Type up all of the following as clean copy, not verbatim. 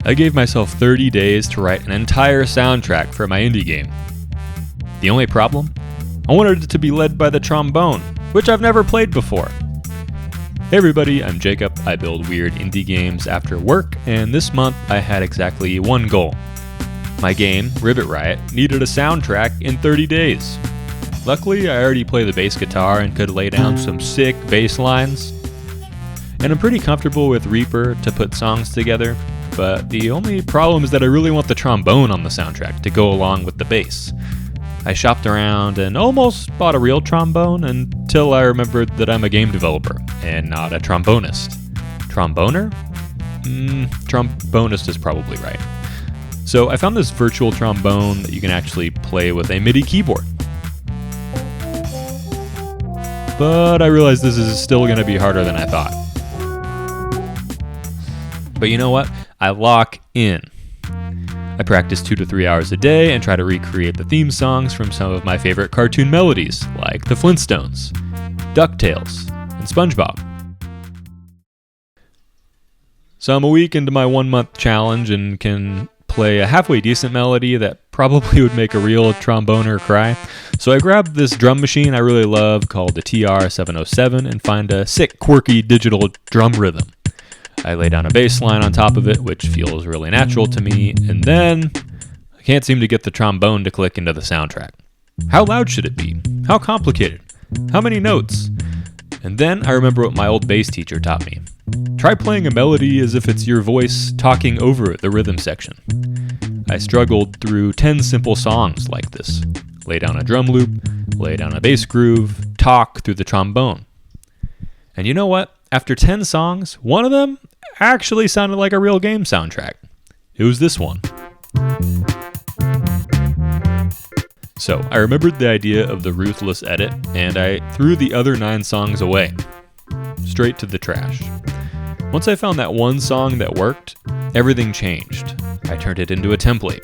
I gave myself 30 days to write an entire soundtrack for my indie game. The only problem? I wanted it to be led by the trombone, which I've never played before. Hey everybody, I'm Jacob. I build weird indie games after work, and this month I had exactly one goal. My game, Ribbit Riot, needed a soundtrack in 30 days. Luckily, I already play the bass guitar and could lay down some sick bass lines. And I'm pretty comfortable with Reaper to put songs together, but the only problem is that I really want the trombone on the soundtrack to go along with the bass. I shopped around and almost bought a real trombone until I remembered that I'm a game developer and not a trombonist. Tromboner? Trombonist is probably right. So I found this virtual trombone that you can actually play with a MIDI keyboard. But I realized this is still going to be harder than I thought. But you know what? I lock in. I practice 2 to 3 hours a day and try to recreate the theme songs from some of my favorite cartoon melodies, like the Flintstones, DuckTales, and SpongeBob. So I'm a week into my 1-month challenge and can play a halfway decent melody that probably would make a real tromboner cry. So I grabbed this drum machine I really love called the TR-707 and find a sick, quirky digital drum rhythm. I lay down a bass line on top of it, which feels really natural to me, and then I can't seem to get the trombone to click into the soundtrack. How loud should it be? How complicated? How many notes? And then I remember what my old bass teacher taught me. Try playing a melody as if it's your voice talking over the rhythm section. I struggled through 10 simple songs like this. Lay down a drum loop, lay down a bass groove, talk through the trombone. And you know what? After 10 songs, one of them actually sounded like a real game soundtrack. It was this one. So I remembered the idea of the ruthless edit, and I threw the other 9 songs away. Straight to the trash. Once I found that one song that worked, everything changed. I turned it into a template.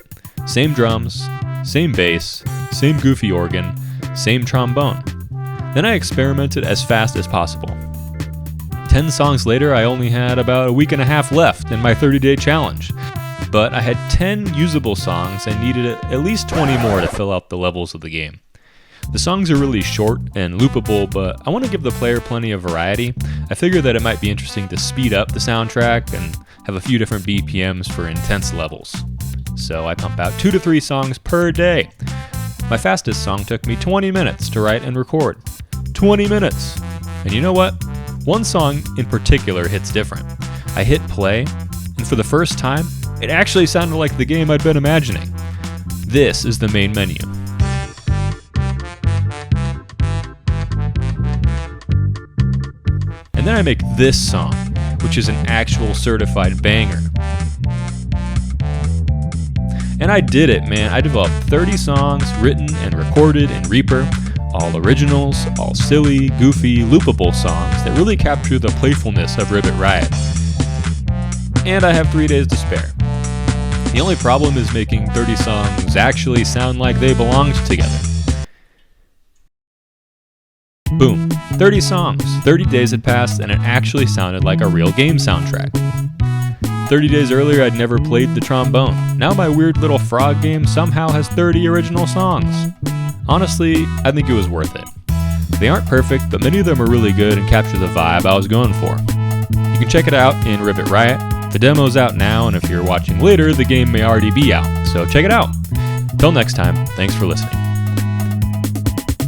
Same drums, same bass, same goofy organ, same trombone. Then I experimented as fast as possible. 10 songs later, I only had about a week and a half left in my 30-day challenge. But I had 10 usable songs and needed at least 20 more to fill out the levels of the game. The songs are really short and loopable, but I want to give the player plenty of variety. I figured that it might be interesting to speed up the soundtrack and have a few different BPMs for intense levels. So I pump out 2 to 3 songs per day. My fastest song took me 20 minutes to write and record. 20 minutes! And you know what? One song in particular hits different. I hit play, and for the first time, it actually sounded like the game I'd been imagining. This is the main menu. And then I make this song, which is an actual certified banger. And I did it, man. I developed 30 songs written and recorded in Reaper. All originals, all silly, goofy, loopable songs that really capture the playfulness of Ribbit Riot. And I have 3 days to spare. The only problem is making 30 songs actually sound like they belonged together. Boom, 30 songs. 30 days had passed and it actually sounded like a real game soundtrack. 30 days earlier I'd never played the trombone. Now my weird little frog game somehow has 30 original songs. Honestly, I think it was worth it. They aren't perfect, but many of them are really good and capture the vibe I was going for. You can check it out in Ribbit Riot. The demo's out now, and if you're watching later, the game may already be out, so check it out. Till next time, thanks for listening.